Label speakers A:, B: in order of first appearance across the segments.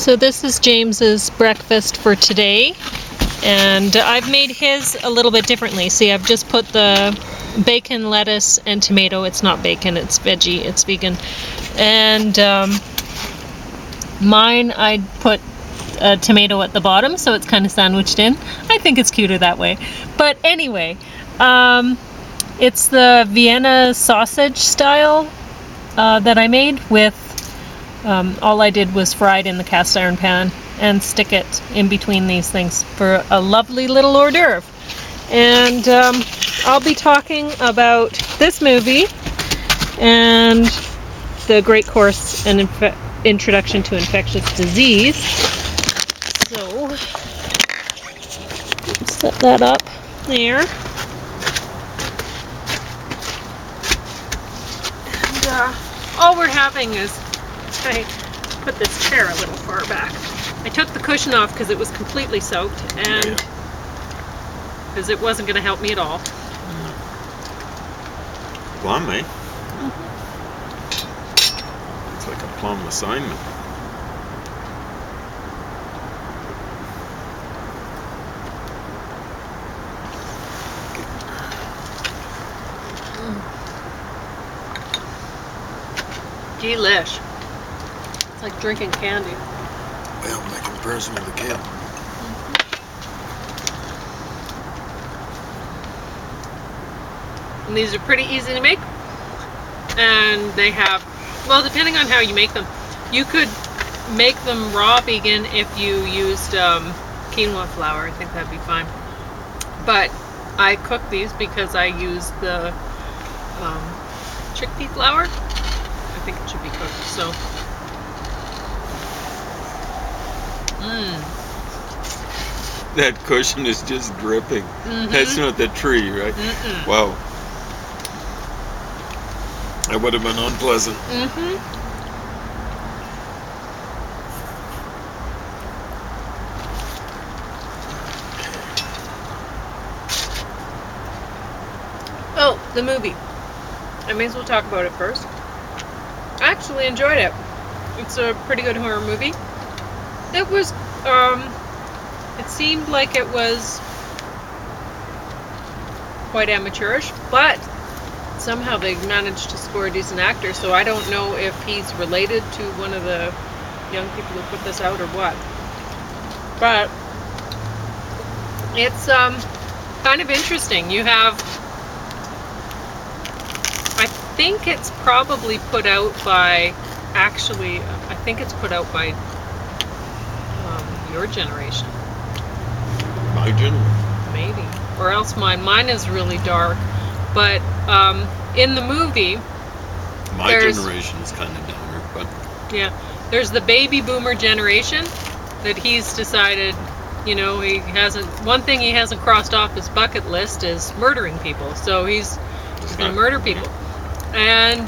A: So this is James's breakfast for today, and I've made his a little bit differently. See, I've just put the bacon, lettuce, and tomato. It's not bacon, it's veggie, it's vegan. And mine, I'd put a tomato at the bottom, so it's kind of sandwiched in. I think it's cuter that way. But anyway, it's the Vienna sausage style that I made with all I did was fry it in the cast iron pan and stick it in between these things for a lovely little hors d'oeuvre. And I'll be talking about this movie and the great course and introduction to infectious disease. So, set that up there. And all we're having is, I put this chair a little far back. I took the cushion off because it was completely soaked and because it wasn't going to help me at all.
B: Plum, eh? It's like a plum assignment.
A: Delish. It's like drinking candy.
B: Well, by comparison with the kale.
A: And these are pretty easy to make. And they have, well, depending on how you make them, you could make them raw vegan if you used quinoa flour. I think that'd be fine. But I cook these because I use the chickpea flour. I think it should be cooked, so.
B: That cushion is just dripping. That's not the tree, right? Wow. That would have been unpleasant.
A: Oh, the movie. I may as well talk about it first. I actually enjoyed it. It's a pretty good horror movie. It was, it seemed like it was quite amateurish, but somehow they managed to score a decent actor, so I don't know if he's related to one of the young people who put this out or what. But it's kind of interesting. You have, I think it's probably put out by, actually, I think it's put out by your generation.
B: My generation?
A: Maybe. Or else mine. Mine is really dark. But in the movie,
B: my generation is kind of downer, but
A: yeah, there's the baby boomer generation that he's decided, you know, he hasn't, one thing he hasn't crossed off his bucket list is murdering people. So he's going to murder people. And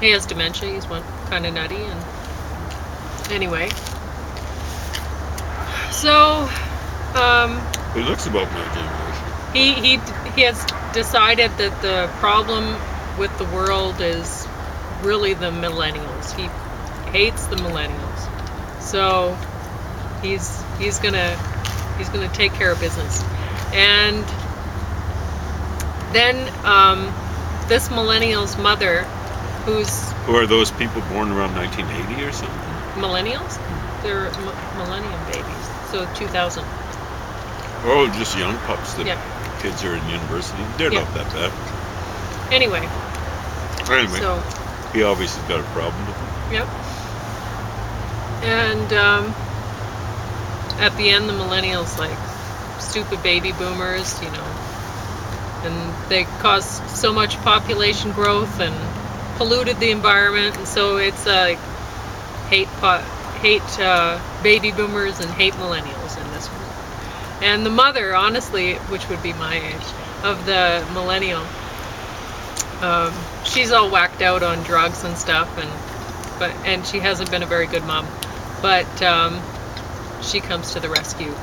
A: he has dementia. He's one kind of nutty. And anyway, so
B: it looks about my generation.
A: He has decided that the problem with the world is really the millennials. He hates the millennials, so he's gonna take care of business. And then this millennial's mother,
B: who are those people born around 1980 or something?
A: Millennials? They're millennium babies, so 2000.
B: Oh, just young pups that kids are in university. They're not that bad.
A: Anyway, so
B: he obviously got a problem with them.
A: Yep. And at the end, the millennials, like stupid baby boomers, you know, and they caused so much population growth and polluted the environment, and so it's hate baby boomers and hate millennials in this one. And the mother, honestly, which would be my age, of the millennial, she's all whacked out on drugs and stuff, and she hasn't been a very good mom, but she comes to the rescue,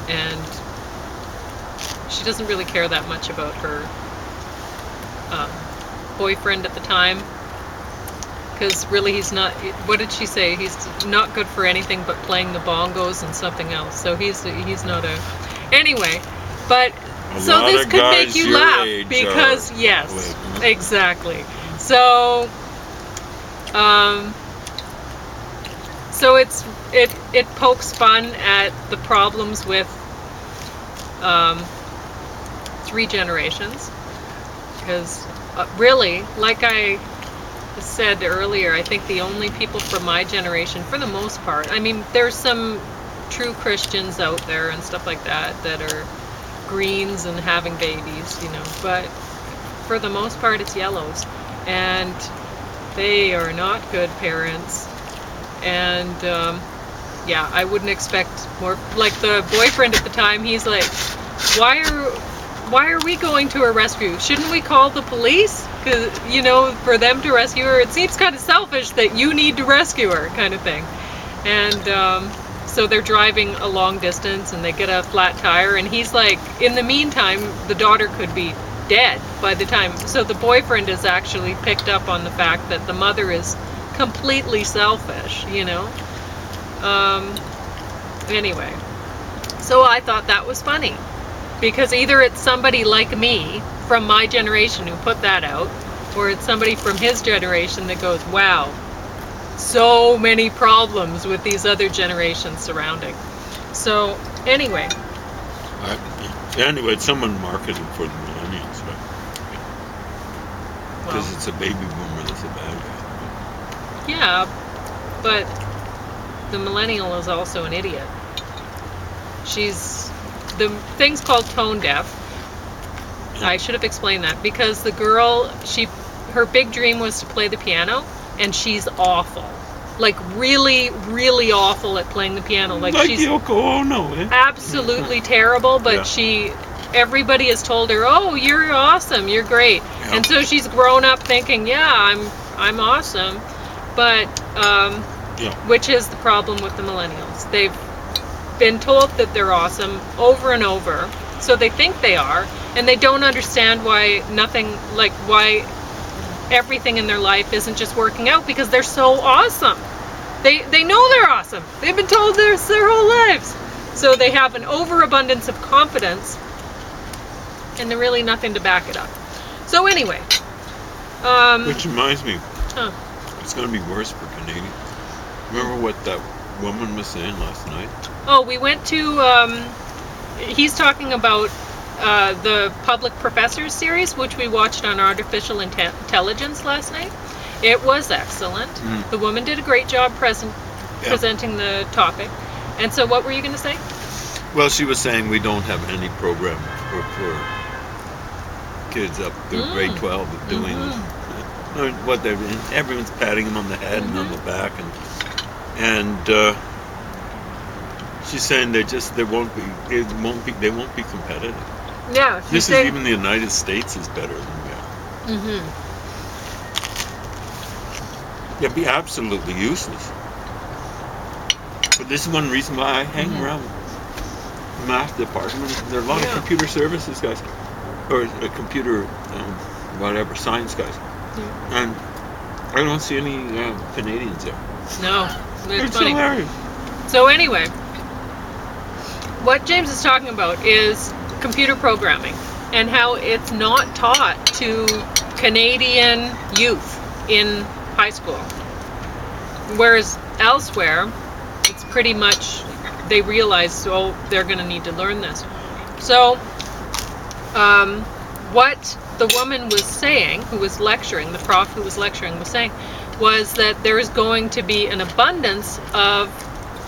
A: and she doesn't really care that much about her boyfriend at the time, because really he's not. What did she say? He's not good for anything but playing the bongos and something else. So he's not a. Anyway, but so this could make you laugh because yes, exactly. So, so it pokes fun at the problems with 3 generations, because really, like I said earlier, I think the only people from my generation, for the most part, I mean, there's some true Christians out there and stuff like that that are greens and having babies, but for the most part it's yellows, and they are not good parents. And yeah, I wouldn't expect more. Like the boyfriend at the time, he's like, why are we going to her rescue? Shouldn't we call the police? Because, for them to rescue her, it seems kind of selfish that you need to rescue her, kind of thing. And so they're driving a long distance and they get a flat tire, and he's like, in the meantime, the daughter could be dead by the time. So the boyfriend is actually picked up on the fact that the mother is completely selfish, Anyway, so I thought that was funny, because either it's somebody like me from my generation who put that out, or it's somebody from his generation that goes, wow, so many problems with these other generations surrounding. So anyway.
B: Anyway, someone marketed for the millennials, right? Because it's a baby boomer that's a bad guy.
A: Yeah, but the millennial is also an idiot. The thing's called tone deaf. I should have explained that, because the girl, her big dream was to play the piano, and she's awful. Like really, really awful at playing the piano. Like she's
B: Yoko Ono,
A: absolutely terrible, but everybody has told her, oh, you're awesome, you're great. Yeah. And so she's grown up thinking, yeah, I'm awesome. But which is the problem with the millennials. They've been told that they're awesome over and over, so they think they are, and they don't understand why everything in their life isn't just working out, because they're so awesome. They know they're awesome. They've been told this their whole lives. So they have an overabundance of confidence, and they're really nothing to back it up. So anyway.
B: Which reminds me, it's going to be worse for Canadians. Remember what that woman was saying last night?
A: Oh, we went to, he's talking about the Public Professors series, which we watched on artificial intelligence last night. It was excellent. The woman did a great job presenting the topic. And so what were you going to say?
B: Well, she was saying we don't have any program for kids up through grade 12 of doing what they're doing. Everyone's patting them on the head and on the back, and she's saying they won't be competitive.
A: Yeah.
B: This is even the United States is better than we are. It'd be absolutely useless. But this is one reason why I hang around the math department. There are a lot of computer services guys, or computer science guys, and I don't see any Canadians there.
A: No,
B: it's funny. Hilarious.
A: So anyway, what James is talking about is computer programming, and how it's not taught to Canadian youth in high school, whereas elsewhere it's pretty much they realize, they're going to need to learn this. So what the woman was saying, who was lecturing, the prof who was lecturing was saying, was that there is going to be an abundance of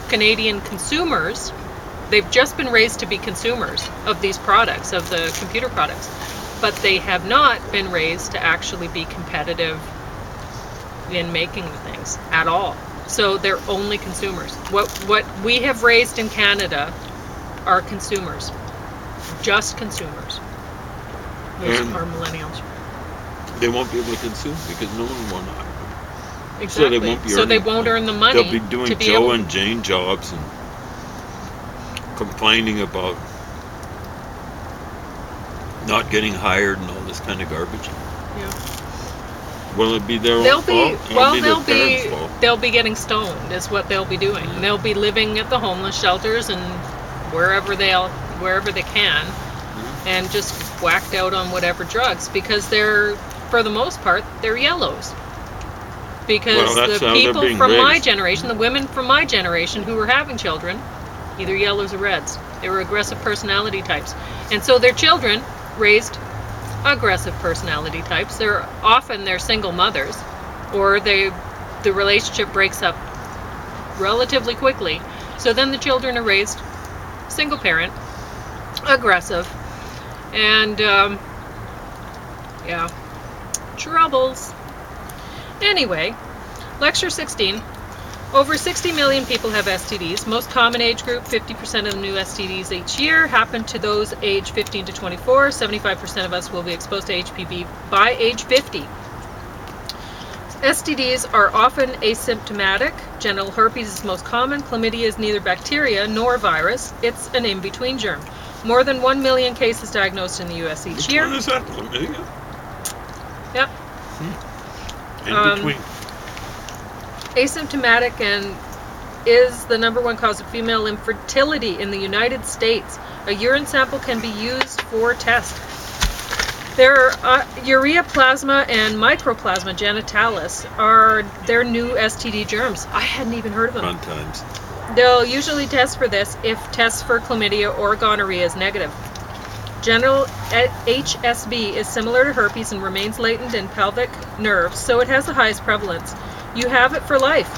A: Canadian consumers. They've just been raised to be consumers of these products, of the computer products, but they have not been raised to actually be competitive in making the things at all. So they're only consumers. What we have raised in Canada are consumers, just consumers. Those are millennials.
B: They won't be able to consume because no one will hire them.
A: Exactly. So they won't earn the money.
B: They'll be doing Joe and Jane jobs and complaining about not getting hired and all this kind of garbage.
A: Yeah.
B: Will it be their own
A: They'll
B: fault?
A: be
B: Or will it be their parents' fault?
A: they'll be getting stoned is what they'll be doing.
B: Yeah.
A: They'll be living at the homeless shelters and wherever they can, and just whacked out on whatever drugs, because they're, for the most part, they're yellows. Because
B: Well, that's
A: the
B: how they're
A: people
B: being
A: from my
B: raised.
A: generation, the women from my generation who were having children, either yellows or reds. They were aggressive personality types. And so their children raised aggressive personality types. They're single mothers, or the relationship breaks up relatively quickly. So then the children are raised single parent, aggressive, and yeah, troubles. Anyway, lecture 16. Over 60 million people have STDs. Most common age group, 50% of the new STDs each year happen to those age 15 to 24. 75% of us will be exposed to HPV by age 50. STDs are often asymptomatic. Genital herpes is most common. Chlamydia is neither bacteria nor virus. It's an in-between germ. More than 1 million cases diagnosed in the U.S. each year.
B: What is that? Chlamydia?
A: Yep.
B: In between.
A: Asymptomatic and is the #1 cause of female infertility in the United States. A urine sample can be used for test. There are ureaplasma and mycoplasma genitalis are their new STD germs. I hadn't even heard of them.
B: Fun times.
A: They'll usually test for this if tests for chlamydia or gonorrhea is negative. Genital HSV is similar to herpes and remains latent in pelvic nerves, so it has the highest prevalence. You have it for life.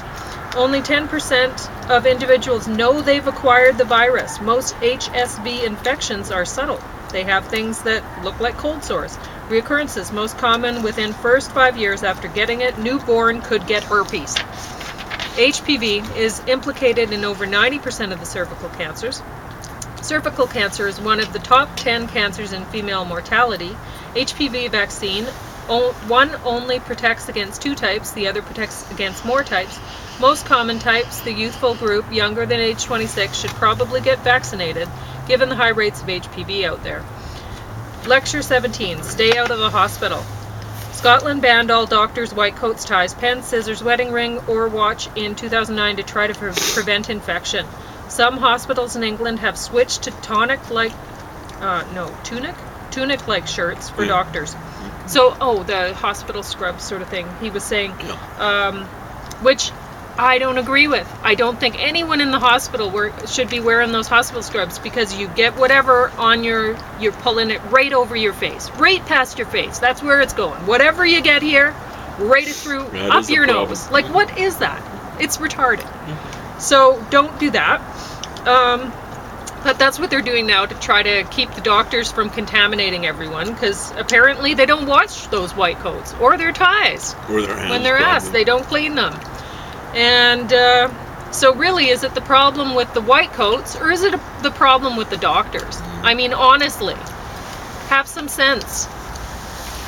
A: Only 10% of individuals know they've acquired the virus. Most HSV infections are subtle. They have things that look like cold sores. Reoccurrences, most common within first 5 years after getting it. Newborn could get herpes. HPV is implicated in over 90% of the cervical cancers. Cervical cancer is one of the top 10 cancers in female mortality. HPV vaccine, one only protects against 2 types, the other protects against more types. Most common types, the youthful group younger than age 26 should probably get vaccinated, given the high rates of HPV out there. Lecture 17, stay out of the hospital. Scotland banned all doctors' white coats, ties, pens, scissors, wedding ring, or watch in 2009 to try to prevent infection. Some hospitals in England have switched to tunic-like shirts for doctors. So, the hospital scrub sort of thing. He was saying, which I don't agree with. I don't think anyone in the hospital should be wearing those hospital scrubs, because you get whatever on you're pulling it right over your face, right past your face. That's where it's going. Whatever you get here, right it through, up your nose. Like, what is that? It's retarded. So don't do that. But that's what they're doing now to try to keep the doctors from contaminating everyone, because apparently they don't wash those white coats or their ties
B: Or their hands,
A: when they're asked. They don't clean them. And so really, is it the problem with the white coats, or is it the problem with the doctors? I mean, honestly, have some sense.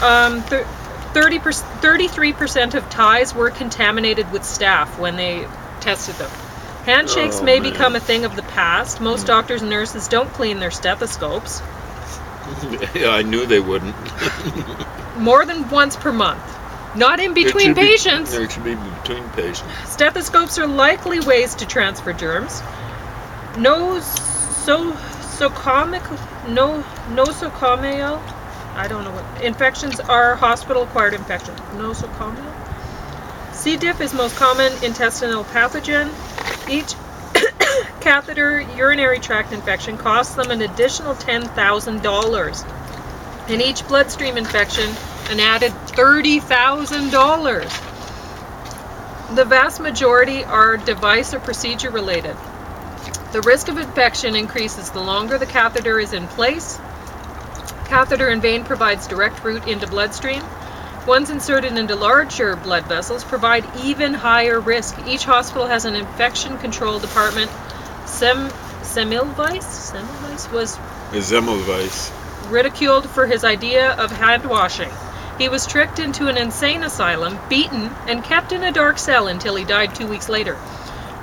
A: 33% of ties were contaminated with staph when they tested them. Handshakes may become a thing of the past. Most doctors and nurses don't clean their stethoscopes.
B: Yeah, I knew they wouldn't.
A: More than once per month. Not in between patients.
B: There should be between patients.
A: Stethoscopes are likely ways to transfer germs. Nosocomial, I don't know what, infections are hospital-acquired infections. Nosocomial? C. diff is most common intestinal pathogen. Each catheter urinary tract infection costs them an additional $10,000. And each bloodstream infection an added $30,000. The vast majority are device or procedure related. The risk of infection increases the longer the catheter is in place. Catheter in vein provides direct route into bloodstream. Ones inserted into larger blood vessels provide even higher risk. Each hospital has an infection control department. Semmelweis was ridiculed for his idea of hand washing. He was tricked into an insane asylum, beaten, and kept in a dark cell until he died 2 weeks later.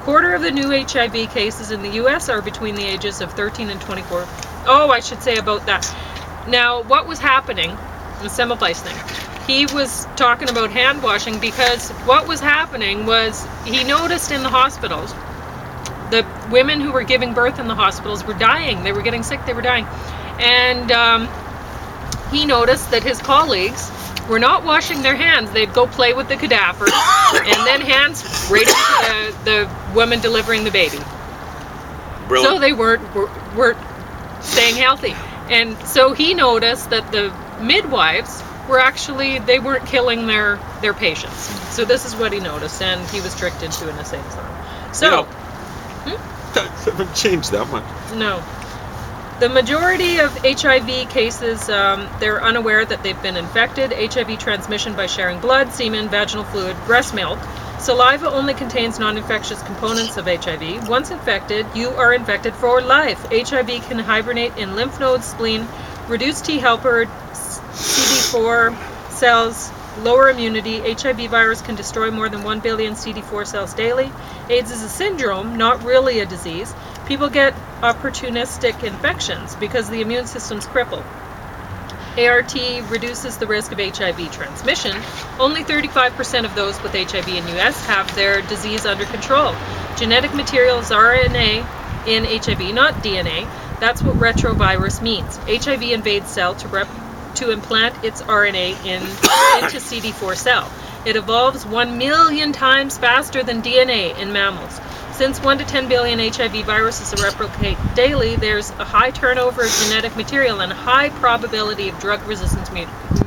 A: Quarter of the new HIV cases in the U.S. are between the ages of 13 and 24. Oh, I should say about that. Now, what was happening, the Semmelweis thing, he was talking about hand washing, because what was happening was he noticed in the hospitals, the women who were giving birth in the hospitals were dying. They were getting sick, they were dying. And he noticed that his colleagues were not washing their hands. They'd go play with the cadavers and then hands right into the woman delivering the baby.
B: Brilliant.
A: So they weren't staying healthy. And so he noticed that the midwives were actually, they weren't killing their patients. So this is what he noticed, and he was tricked into an insane asylum. So,
B: That haven't changed that much.
A: no. The majority of HIV cases, they're unaware that they've been infected. HIV transmission by sharing blood, semen, vaginal fluid, breast milk. Saliva only contains non-infectious components of HIV. Once infected, you are infected for life. HIV can hibernate in lymph nodes, spleen, reduce T helper, CD4 cells, lower immunity. HIV virus can destroy more than 1 billion CD4 cells daily. AIDS is a syndrome, not really a disease. People get opportunistic infections because the immune system's crippled. ART reduces the risk of HIV transmission. Only 35% of those with HIV in US have their disease under control. Genetic material is RNA in HIV, not DNA. That's what retrovirus means. HIV invades cell to implant its RNA into CD4 cell. It evolves 1 million times faster than DNA in mammals. Since 1 to 10 billion HIV viruses replicate daily, there's a high turnover of genetic material and a high probability of drug-resistant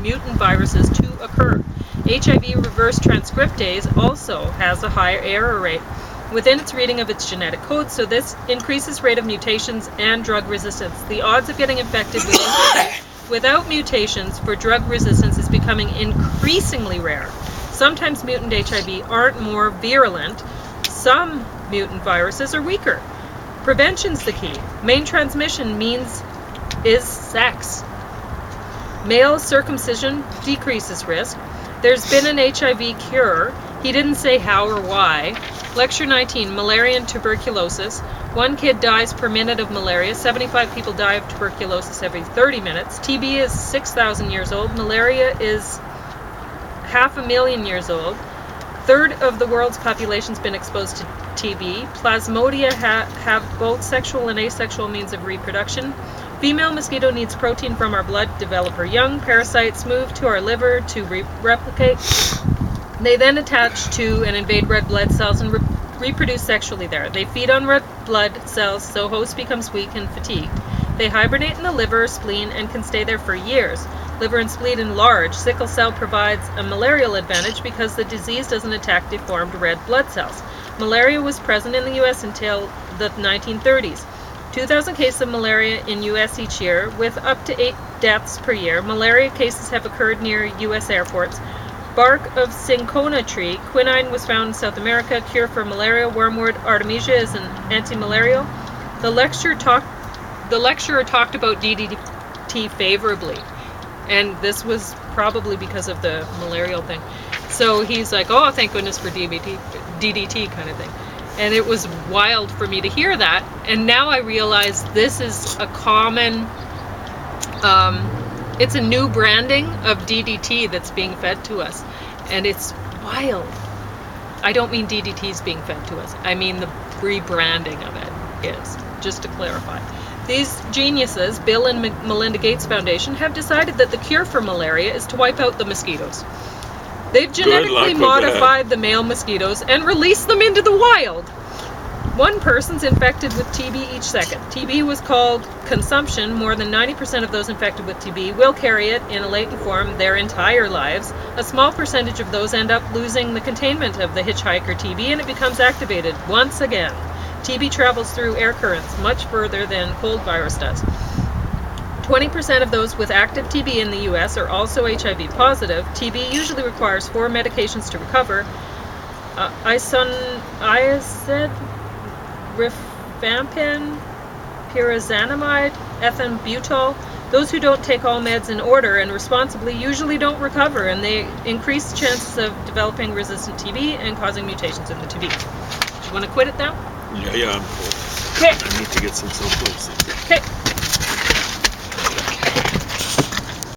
A: mutant viruses to occur. HIV reverse transcriptase also has a higher error rate within its reading of its genetic code, so this increases rate of mutations and drug resistance. The odds of getting infected with HIV without mutations for drug resistance is becoming increasingly rare. Sometimes mutant HIV aren't more virulent. Some mutant viruses are weaker. Prevention's the key. Main transmission is sex. Male circumcision decreases risk. There's been an HIV cure. He didn't say how or why. Lecture 19, malaria and tuberculosis. 1 kid dies per minute of malaria. 75 people die of tuberculosis every 30 minutes. TB is 6,000 years old. Malaria is 500,000 years old. Third of the world's population has been exposed to TB. Plasmodia have both sexual and asexual means of reproduction. Female mosquito needs protein from our blood to develop her young. Parasites move to our liver to replicate. They then attach to and invade red blood cells and reproduce sexually there. They feed on red blood cells, so host becomes weak and fatigued. They hibernate in the liver, spleen, and can stay there for years. Liver and spleen enlarge. Sickle cell provides a malarial advantage because the disease doesn't attack deformed red blood cells. Malaria was present in the U.S. until the 1930s. 2,000 cases of malaria in U.S. each year, with up to 8 deaths per year. Malaria cases have occurred near U.S. airports. Bark of cinchona tree. Quinine was found in South America. Cure for malaria. Wormwood artemisia is an anti-malarial. The lecturer talked about DDT favorably. And this was probably because of the malarial thing. So he's like, oh, thank goodness for DDT kind of thing. And it was wild for me to hear that. And now I realize this is a common, it's a new branding of DDT that's being fed to us. And it's wild. I don't mean DDT is being fed to us. I mean the rebranding of it is, just to clarify. These geniuses, Bill and Melinda Gates Foundation, have decided that the cure for malaria is to wipe out the mosquitoes. They've genetically modified the male mosquitoes and released them into the wild. One person's infected with TB each second. TB was called consumption. More than 90% of those infected with TB will carry it in a latent form their entire lives. A small percentage of those end up losing the containment of the hitchhiker TB and it becomes activated once again. TB travels through air currents much further than cold virus does. 20% of those with active TB in the US are also HIV positive. TB usually requires 4 medications to recover. Isoniazid, rifampin, pyrazanamide, ethenbutol. Those who don't take all meds in order and responsibly usually don't recover, and they increase chances of developing resistant TB and causing mutations in the TB. Do you want to quit it now?
B: Yeah, I'm cool.
A: Okay.
B: I need to get some supplements.
A: Okay.